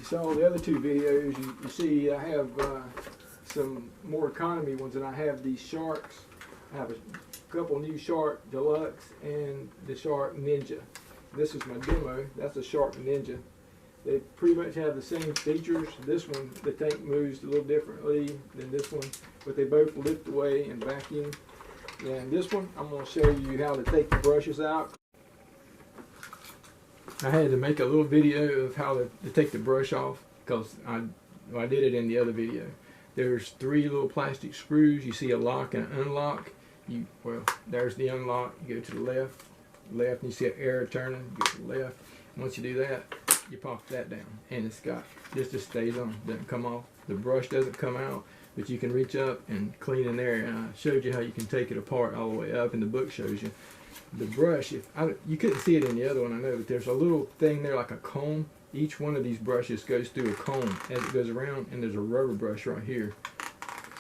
saw the other two videos, you see I have some more economy ones, and I have these Sharks. I have a couple new Shark Deluxe and the Shark Ninja. This is my demo. That's a Shark Ninja. They pretty much have the same features. This one, the tank moves a little differently than this one, but they both lift away and vacuum. And this one, I'm going to show you how to take the brushes out. I had to make a little video of how to take the brush off because I did it in the other video. There's 3 little plastic screws. You see a lock and an unlock. Well, there's the unlock. You go to the left, and you see an arrow turning. You go to the left. Once you do that, you pop that down, and it's got this just stays on, doesn't come off. The brush doesn't come out, but you can reach up and clean in there. And I showed you how you can take it apart all the way up, and the book shows you. The brush, you couldn't see it in the other one, I know, but there's a little thing there like a comb. Each one of these brushes goes through a comb as it goes around, and there's a rubber brush right here.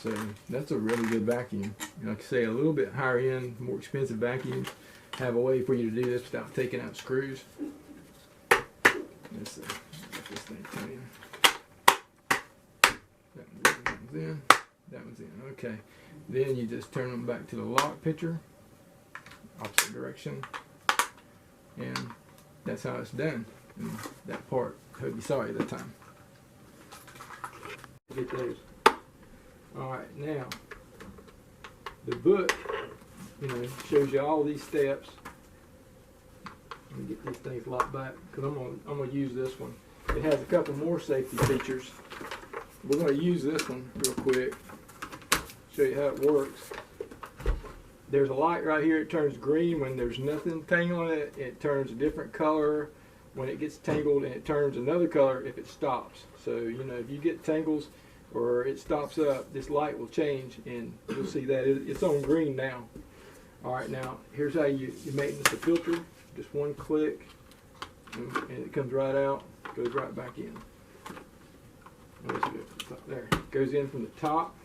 So that's a really good vacuum. Like I say, a little bit higher end, more expensive vacuums have a way for you to do this without taking out screws. Let's see, let this thing come in. That one's in, that one's in. Okay, then you just turn them back to the lock picture, opposite direction, and that's how it's done. And that part, hope you saw it that time. Get those. Alright, now the book, shows you all these steps. Let me get these things locked back because I'm gonna use this one. It has a couple more safety features. We're gonna use this one real quick. Show you how it works. There's a light right here. It turns green when there's nothing tangling it. It turns a different color when it gets tangled, and it turns another color if it stops. So if you get tangles or it stops up, this light will change, and you'll see that it's on green now. Alright, now here's how you make this a filter. Just one click, and it comes right out, goes right back in. There, it goes in from the top.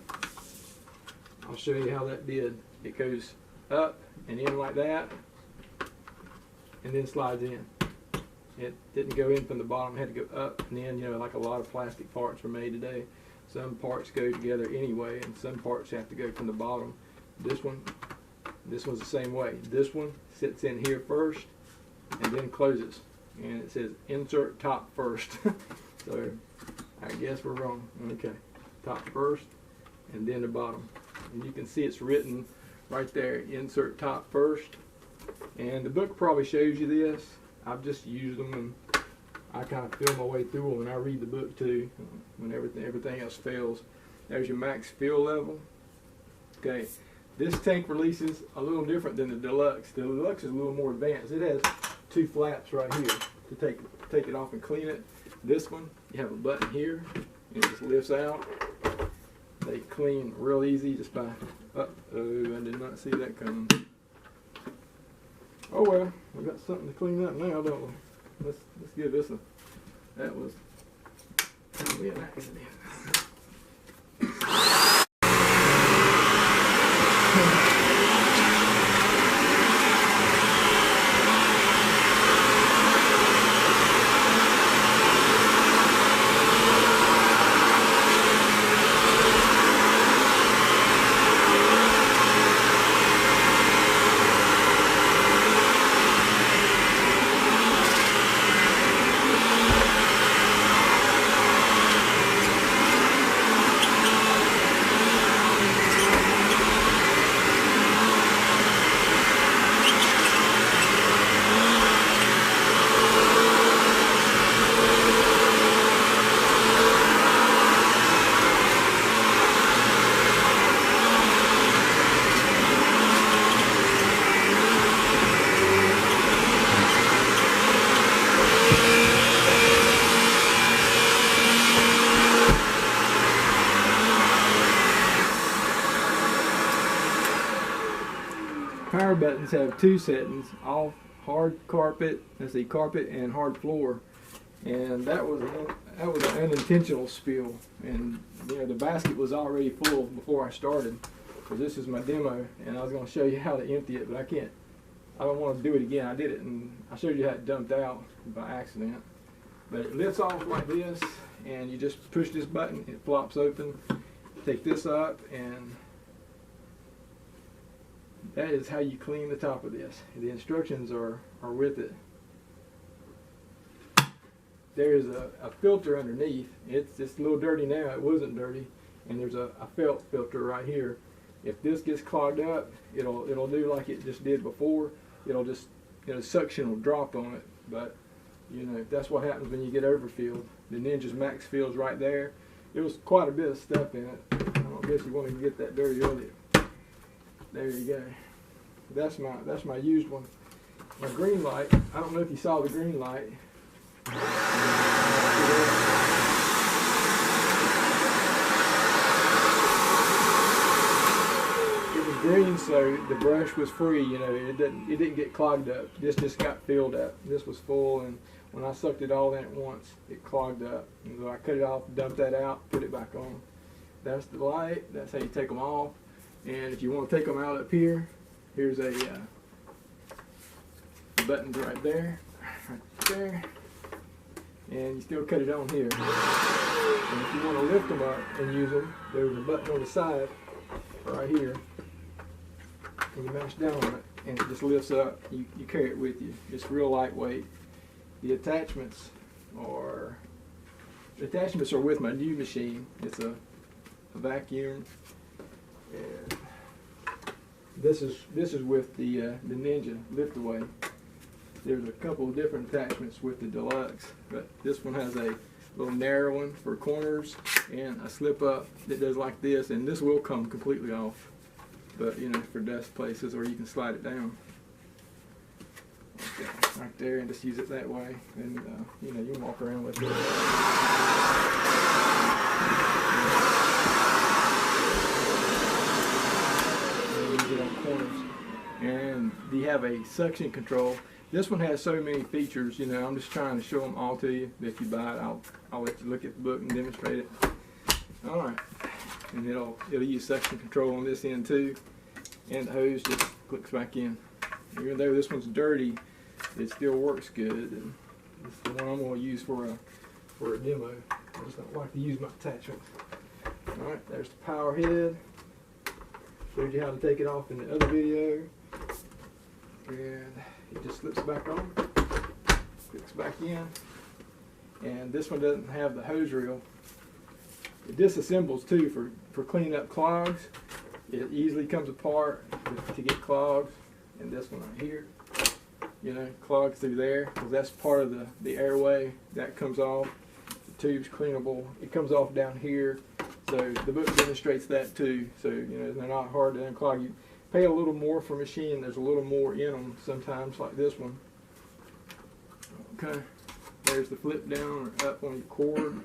I'll show you how that did. It goes up and in like that, and then slides in. It didn't go in from the bottom, it had to go up and in, like a lot of plastic parts are made today. Some parts go together anyway, and some parts have to go from the bottom. This one's the same way. This one sits in here first and then closes, and it says insert top first. So I guess we're wrong. Okay, top first and then the bottom, and you can see it's written right there, insert top first. And the book probably shows you this. I've just used them, and I kind of feel my way through them, and I read the book too when everything else fails. There's your max fill level. Okay, this tank releases a little different than the Deluxe. The Deluxe is a little more advanced. It has 2 flaps right here to take it off and clean it. This one, you have a button here, and it just lifts out. They clean real easy just by, uh-oh, I did not see that coming. Oh well, we got something to clean up now, don't we? Let's give this a, that was probably an accident. Power buttons have 2 settings, off, hard carpet, let's see, carpet and hard floor. And that was an unintentional spill, and the basket was already full before I started, because this is my demo, and I was going to show you how to empty it, but I don't want to do it again. I did it, and I showed you how it dumped out by accident. But it lifts off like this, and you just push this button, it flops open. Take this up, and that is how you clean the top of this. The instructions are with it. There is a filter underneath. It's a little dirty now. It wasn't dirty. And there's a felt filter right here. If this gets clogged up, it'll do like it just did before. It'll just, suction will drop on it. But that's what happens when you get overfilled. The Ninja's max fill's right there. There was quite a bit of stuff in it. I don't guess you want to get that dirty with it. There you go. That's my used one. My green light. I don't know if you saw the green light. It was green, so the brush was free. It didn't get clogged up. This just got filled up. This was full, and when I sucked it all in at once, it clogged up. And so I cut it off, dumped that out, put it back on. That's the light. That's how you take them off. And if you want to take them out up here, here's a button right there, and you still cut it on here. And if you want to lift them up and use them, there's a button on the side right here, and you mash down on it, and it just lifts up. You carry it with you. It's real lightweight. The attachments are with my new machine. It's a vacuum, and this is with the Ninja lift away. There's a couple of different attachments with the Deluxe, but this one has a little narrow one for corners and a slip up that does like this, and this will come completely off, but for dust places, or you can slide it down right there and just use it that way, and you can walk around with it. Use it on corners. And you have a suction control. This one has so many features, I'm just trying to show them all to you. If you buy it, I'll let you look at the book and demonstrate it. Alright, and it'll use suction control on this end too, and the hose just clicks back in. Even though this one's dirty, it still works good, and this is the one I'm going to use for a demo. I just don't like to use my attachments. Alright, there's the power head. Showed you how to take it off in the other video. And it just slips back on, clicks back in. And this one doesn't have the hose reel. It disassembles too for cleaning up clogs. It easily comes apart to get clogs. And this one right here, clogs through there, because that's part of the airway. That comes off. The tube's cleanable. It comes off down here. So the book demonstrates that too. So they're not hard to unclog. You pay a little more for a machine. There's a little more in them sometimes, like this one. Okay, there's the flip down or up on your cord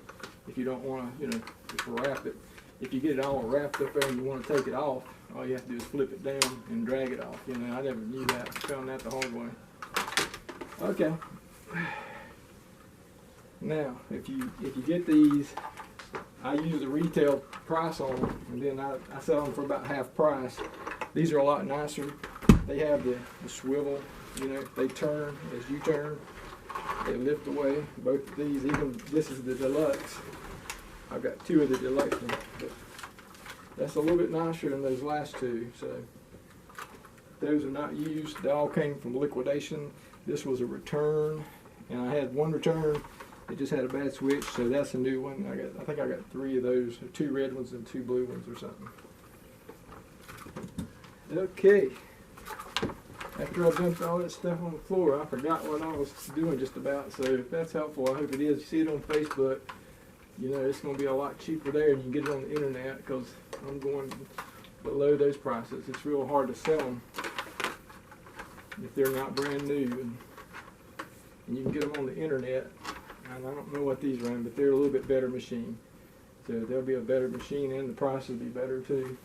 if you don't want to, just wrap it. If you get it all wrapped up there and you want to take it off, all you have to do is flip it down and drag it off. I never knew that. I found that the hard way. Okay. Now, if you get these, I use the retail price on them, and then I sell them for about half price. These are a lot nicer. They have the swivel, they turn as you turn. They lift away. Both of these, even this is the Deluxe. I've got two of the Deluxe ones, but that's a little bit nicer than those last two. So those are not used. They all came from liquidation. This was a return, and I had one return. It just had a bad switch, so that's a new one. I think I got 3 of those, 2 red ones and 2 blue ones or something. Okay. After I dumped all that stuff on the floor, I forgot what I was doing just about. So if that's helpful, I hope it is. You see it on Facebook, it's going to be a lot cheaper there, and you can get it on the internet, because I'm going below those prices. It's real hard to sell them if they're not brand new, and you can get them on the internet. And I don't know what these run, but they're a little bit better machine. So they'll be a better machine, and the price will be better too.